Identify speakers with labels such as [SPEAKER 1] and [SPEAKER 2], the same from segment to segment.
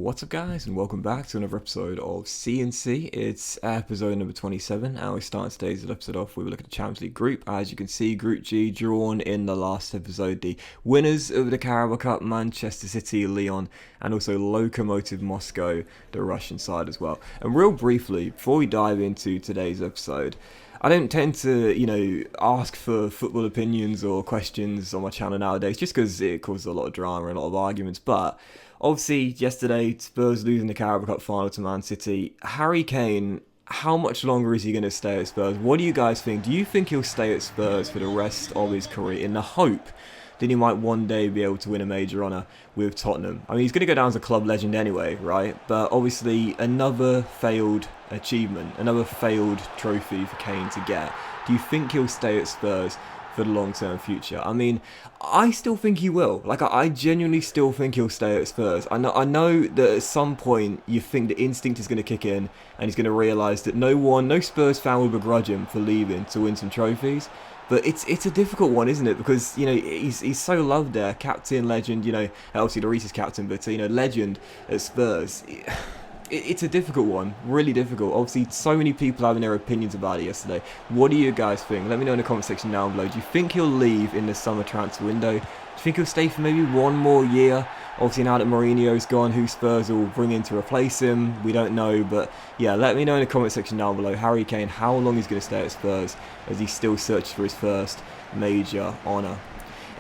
[SPEAKER 1] What's up guys, and welcome back to another episode of CNC. It's episode number 27, and we're starting today's episode off with a look at the Champions League group. As you can see, Group G drawn in the last episode. The winners of the Carabao Cup, Manchester City, Lyon, and also Lokomotiv Moscow, the Russian side as well. And real briefly, before we dive into today's episode, I don't tend to, ask for football opinions or questions on my channel nowadays, just because it causes a lot of drama and a lot of arguments, but obviously, yesterday, Spurs losing the Carabao Cup final to Man City. Harry Kane, how much longer is he going to stay at Spurs? What do you guys think? Do you think he'll stay at Spurs for the rest of his career in the hope that he might one day be able to win a major honour with Tottenham? I mean, he's going to go down as a club legend anyway, right? But obviously, another failed achievement, another failed trophy for Kane to get. Do you think he'll stay at Spurs for the long-term future? I mean, I still think he will. I genuinely still think he'll stay at Spurs. I know that at some point you think the instinct is going to kick in and he's going to realise that no Spurs fan will begrudge him for leaving to win some trophies. But it's a difficult one, isn't it? Because, he's so loved there. Captain, legend, obviously the Reese's captain, but, legend at Spurs. It's a difficult one, really difficult. Obviously, so many people having their opinions about it yesterday. What do you guys think? Let me know in the comment section down below. Do you think he'll leave in the summer transfer window? Do you think he'll stay for maybe one more year? Obviously, now that Mourinho's gone, who Spurs will bring in to replace him, we don't know. But yeah, let me know in the comment section down below. Harry Kane, how long he's going to stay at Spurs as he still searches for his first major honour.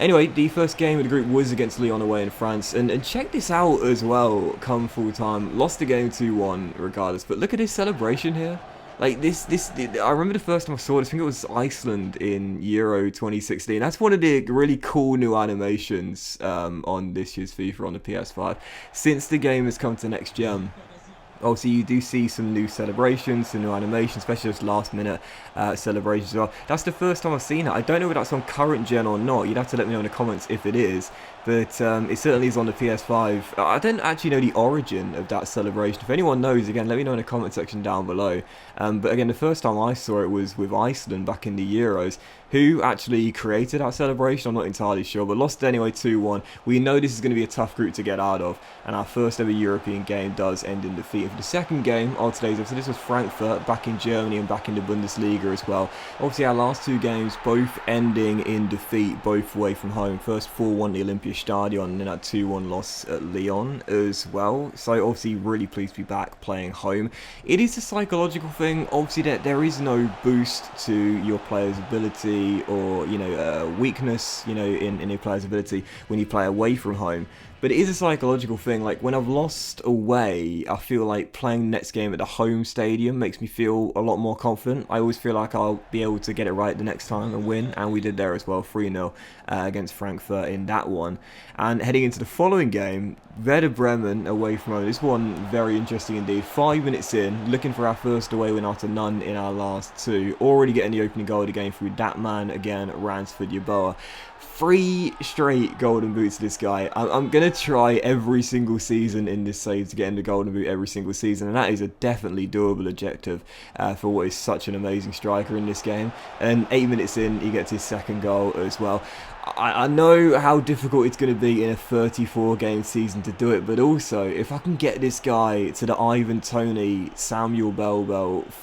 [SPEAKER 1] Anyway, the first game of the group was against Lyon away in France, and check this out as well, come full time. Lost the game 2-1 regardless, but look at this celebration here. I remember the first time I saw it, I think it was Iceland in Euro 2016. That's one of the really cool new animations on this year's FIFA on the PS5. Since the game has come to next gen, obviously, you do see some new celebrations, some new animations, especially those last-minute celebrations as well. That's the first time I've seen it. I don't know if that's on current gen or not. You'd have to let me know in the comments if it is. But it certainly is on the PS5. I don't actually know the origin of that celebration. If anyone knows, again, let me know in the comment section down below. But again, the first time I saw it was with Iceland back in the Euros. Who actually created that celebration, I'm not entirely sure, but lost anyway 2-1. We know this is going to be a tough group to get out of, and our first ever European game does end in defeat. For the second game of today's episode, this was Frankfurt, back in Germany and back in the Bundesliga as well. Obviously, our last two games, both ending in defeat, both away from home. First 4-1 at the Olympia Stadion, and then that 2-1 loss at Lyon as well. So obviously, really pleased to be back playing home. It is a psychological thing. Obviously, there is no boost to your player's ability or weakness in a player's ability when you play away from home, but it is a psychological thing. Like when I've lost away, I feel like playing next game at the home stadium makes me feel a lot more confident. I always feel like I'll be able to get it right the next time and win, and we did there as well, 3-0 against Frankfurt in that one. And heading into the following game, Bremen away from home. This one very interesting indeed. 5 minutes in, looking for our first away win after none in our last two. Already getting the opening goal of the game through that man again, Ransford Yeboah. 3 straight golden boots to this guy. I'm going to try every single season in this save to get him the golden boot every single season, and that is a definitely doable objective for what is such an amazing striker in this game. And 8 minutes in, he gets his second goal as well. I know how difficult it's going to be in a 34-game season to do it, but also, if I can get this guy to the Ivan Toney, Samuel Bell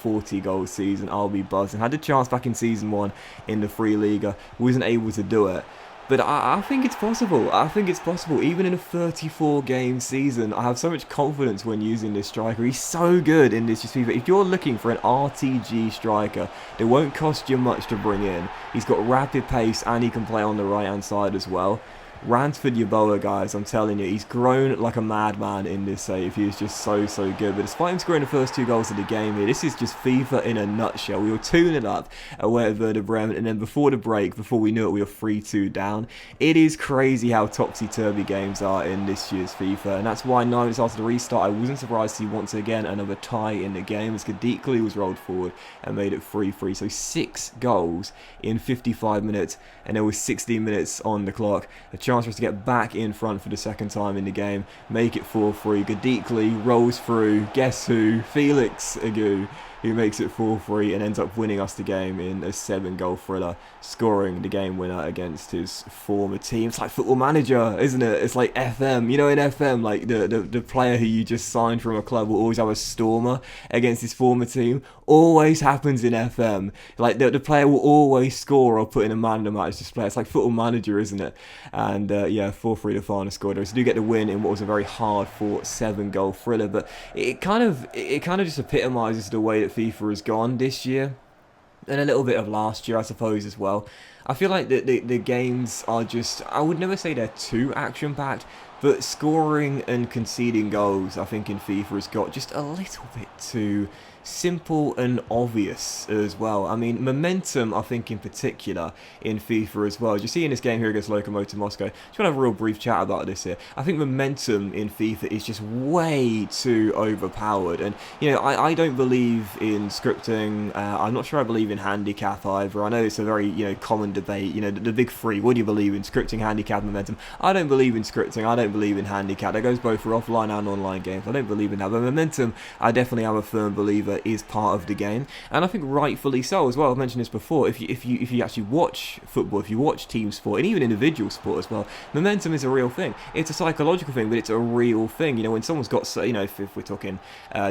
[SPEAKER 1] 40-goal season, I'll be buzzing. Had the chance back in Season 1 in the Free Liga, wasn't able to do it. But I think it's possible. I think it's possible. Even in a 34-game season, I have so much confidence when using this striker. He's so good in this FIFA. If you're looking for an RTG striker that won't cost you much to bring in, he's got rapid pace and he can play on the right-hand side as well. Ransford Yeboah, guys, I'm telling you, he's grown like a madman in this save. He is just so good. But despite him scoring the first 2 goals of the game here, this is just FIFA in a nutshell. We were 2-0 up away at Werder Bremen, and then before the break, before we knew it, we were 3-2 down. It is crazy how topsy-turvy games are in this year's FIFA, and that's why 9 minutes after the restart, I wasn't surprised to see once again another tie in the game as Gadikli was rolled forward and made it 3-3. So 6 goals in 55 minutes, and there was 16 minutes on the clock. A chance for us to get back in front for the second time in the game, make it 4-3. Gadikli rolls through, guess who? Felix Agu who makes it 4-3 and ends up winning us the game in a 7-goal thriller, scoring the game winner against his former team. It's like Football Manager, isn't it? It's like FM. You know, in FM, like the player who you just signed from a club will always have a stormer against his former team. Always happens in FM. Like the player will always score or put in a man of the match display. It's like Football Manager, isn't it? And 4-3 the final score. So do get the win in what was a very hard fought 7-goal thriller, but it kind of just epitomises the way that FIFA has gone this year, and a little bit of last year, I suppose, as well. I feel like the games are just, I would never say they're too action-packed, but scoring and conceding goals, I think in FIFA has got just a little bit too simple and obvious as well. I mean, momentum, I think in particular in FIFA as well. You see in this game here against Lokomotiv Moscow, just want to have a real brief chat about this here. I think momentum in FIFA is just way too overpowered, and you know, I don't believe in scripting. I'm not sure I believe in handicap either. I know it's a very common debate. The big three. What do you believe in? Scripting, handicap, momentum. I don't believe in scripting. I don't believe in handicap. That goes both for offline and online games. I don't believe in that. But momentum, I definitely am a firm believer is part of the game, and I think rightfully so as well. I've mentioned this before. If you actually watch football, if you watch team sport and even individual sport as well, momentum is a real thing. It's a psychological thing, but it's a real thing. When someone's got, if we're talking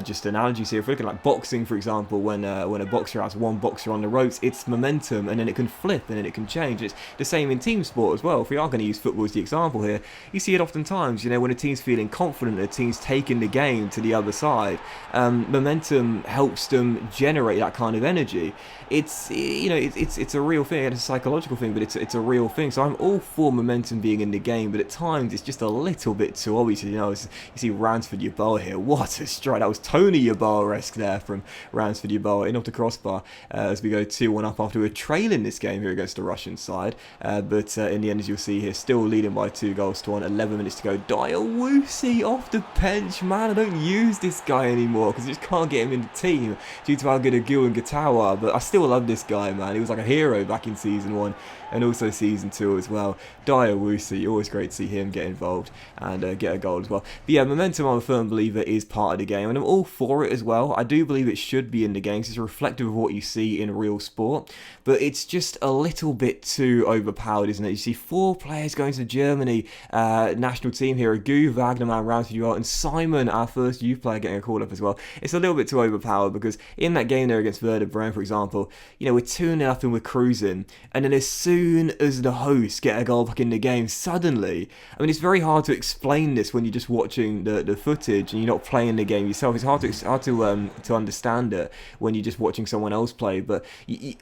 [SPEAKER 1] just analogies here, if we're looking like boxing, for example, when a boxer has one boxer on the ropes, it's momentum, and then it can flip, and then it can change. It's the same in team sport as well. If we are going to use football as the example here, you see it oftentimes. When a team's feeling confident, a team's taking the game to the other side, momentum helps them generate that kind of energy. It's it's a real thing. It's a psychological thing, but it's a real thing. So I'm all for momentum being in the game, but at times it's just a little bit too obvious. You see Ransford Yeboah here. What a strike! That was Tony Yeboah-esque there from Ransford Yeboah in off the crossbar as we go 2-1 up after we're trailing this game here against the Russian side. But in the end, as you'll see here, still leading by 2-1. 11 minutes to go. Diawusi off the bench. Man, I don't use this guy anymore because I just can't get him in the team due to how good a Gil and Gatawa are, but I still love this guy, man. He was like a hero back in Season 1 and also Season 2 as well. Diawusi, always great to see him get involved and get a goal as well. But yeah, momentum, I'm a firm believer, is part of the game, and I'm all for it as well. I do believe it should be in the game because it's reflective of what you see in real sport, but it's just a little bit too overpowered, isn't it? You see 4 players going to the Germany national team here, Agu, Wagnerman, Ramsey, and Simon, our first youth player, getting a call up as well. It's a little bit too overpowered because in that game there against Werder Bremen, for example, we're 2-0 up and we're cruising, and then as soon as the hosts get a goal back in the game, suddenly, I mean, it's very hard to explain this when you're just watching the footage and you're not playing the game yourself. It's hard to understand it when you're just watching someone else play, but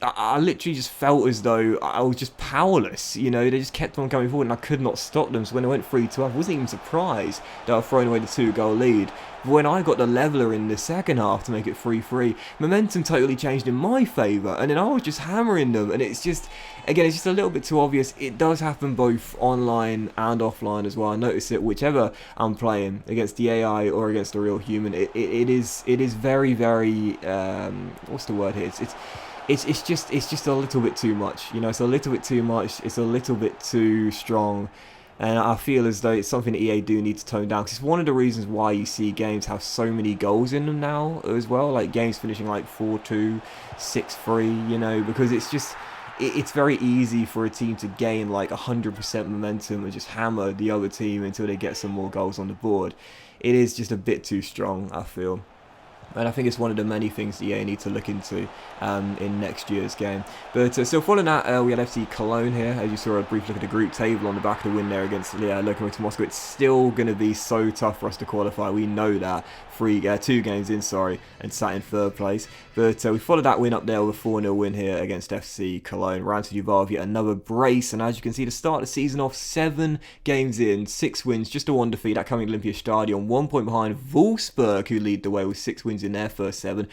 [SPEAKER 1] I literally just felt as though I was just powerless. They just kept on coming forward and I could not stop them. So when I went 3-2, I wasn't even surprised that I thrown away the 2-goal lead. But when I got the leveller in the second half to make it 3-3, momentum totally changed in my favour, and then I was just hammering them, and it's just a little bit too obvious. It does happen both online and offline as well. I notice it whichever I'm playing, against the AI or against a real human. It is very, very what's the word here? It's just a little bit too much. It's a little bit too much. It's a little bit too strong. And I feel as though it's something that EA do need to tone down, because it's one of the reasons why you see games have so many goals in them now as well, like games finishing like 4-2, 6-3, because it's very easy for a team to gain like 100% momentum and just hammer the other team until they get some more goals on the board. It is just a bit too strong, I feel. And I think it's one of the many things the EA need to look into in next year's game. But so following that, we had FC Cologne here. As you saw a brief look at the group table on the back of the win there against Lokomotiv Moscow. It's still going to be so tough for us to qualify. We know that. 2 games in, and sat in 3rd place. But we followed that win up there with a 4-0 win here against FC Cologne. Ransford Yeboah, yet another brace. And as you can see, to start the season off, 7 games in, 6 wins, just a 1 defeat. That coming Olympia Stadion, 1 point behind Wolfsburg, who lead the way with 6 wins in their first 7.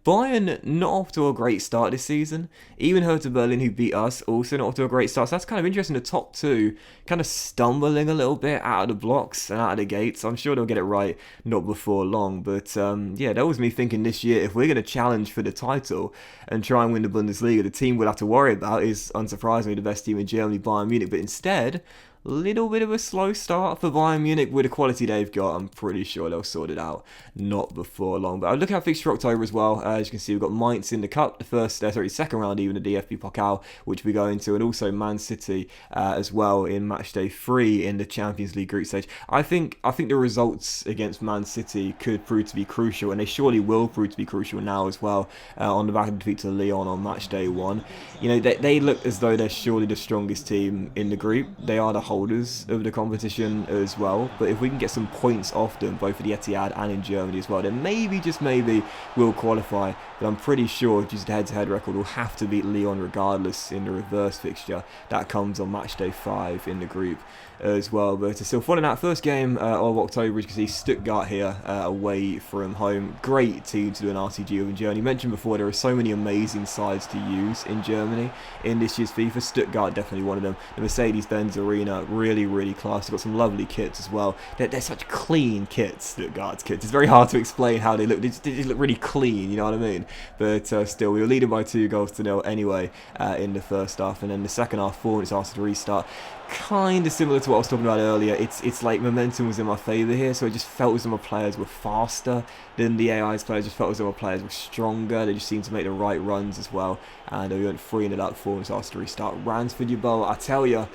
[SPEAKER 1] Bayern not off to a great start this season. Even Hertha Berlin, who beat us, also not off to a great start. So that's kind of interesting. The top 2 kind of stumbling a little bit out of the blocks and out of the gates. I'm sure they'll get it right not before long. But yeah, that was me thinking this year, if we're going to challenge for the title and try and win the Bundesliga, the team we'll have to worry about is, unsurprisingly, the best team in Germany, Bayern Munich. But instead, Little bit of a slow start for Bayern Munich with the quality they've got. I'm pretty sure they'll sort it out not before long. But I'll look at fixture October as well. As you can see, we've got Mainz in the cup, the second round even, the DFB Pokal, which we go into, and also Man City as well in match day 3 in the Champions League group stage. I think the results against Man City could prove to be crucial, and they surely will prove to be crucial now as well, on the back of the defeat to Lyon on match day 1. You know, they look as though they're surely the strongest team in the group. They are the holders of the competition as well, but if we can get some points off them, both at the Etihad and in Germany as well, then maybe, just maybe, we'll qualify. But I'm pretty sure just the head-to-head record will have to beat Lyon regardless in the reverse fixture. That comes on match day 5 in the group as well. But still fun in that first game of October. As you can see, Stuttgart here away from home. Great team to do an RTG with in Germany. You mentioned before, there are so many amazing sides to use in Germany in this year's FIFA. Stuttgart definitely one of them. The Mercedes-Benz Arena, really class. They've got some lovely kits as well. They're such clean kits, Stuttgart's kits. It's very hard to explain how they look. They just look really clean, you know what I mean? But still, we were leading by 2-0 anyway in the first half, and then the second half, 4 minutes after the restart. Kind of similar to what I was talking about earlier. It's like momentum was in my favour here, so it just felt as though my players were faster than the AI's players. Just felt as though my players were stronger. They just seemed to make the right runs as well, and we went 3-0 up, 4 minutes after the restart. Ransford Jabal, I tell you,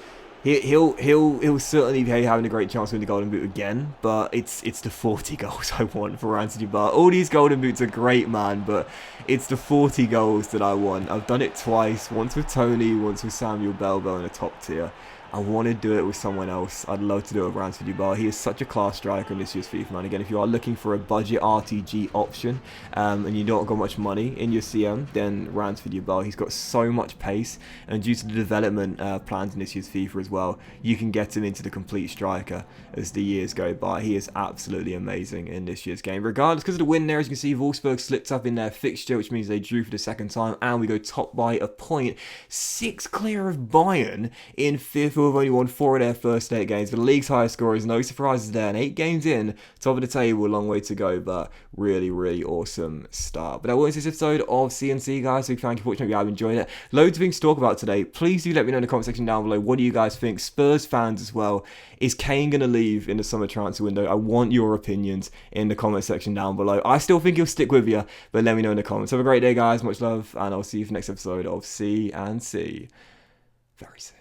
[SPEAKER 1] he'll certainly be having a great chance to win the Golden Boot again, but it's the 40 goals I want for Ransford Jabal. All these Golden Boots are great, man, but it's the 40 goals that I want. I've done it twice, once with Tony, once with Samuel Belbo in a top tier. I want to do it with someone else. I'd love to do it with Ransford Jabal. He is such a class striker in this year's FIFA, man. Again, if you are looking for a budget RTG option and you don't got much money in your CM, then Ransford Jabal. He's got so much pace, and due to the development plans in this year's FIFA as well, you can get him into the complete striker as the years go by. He is absolutely amazing in this year's game. Regardless, because of the win there, as you can see, Wolfsburg slipped up in their fixture, which means they drew for the second time, and we go top by a point. 6 clear of Bayern in 5th. Have only won 4 of their first 8 games, but the league's highest scorers, no surprises there, and 8 games in, top of the table, a long way to go, but really awesome start. But that was this episode of CNC, guys, so thank you for watching. Hope you have enjoyed it. Loads of things to talk about today. Please do let me know in the comment section down below, what do you guys think? Spurs fans as well, is Kane going to leave in the summer transfer window? I want your opinions in the comment section down below. I still think he'll stick with you, but let me know in the comments. Have a great day, guys, much love, and I'll see you for the next episode of CNC very soon.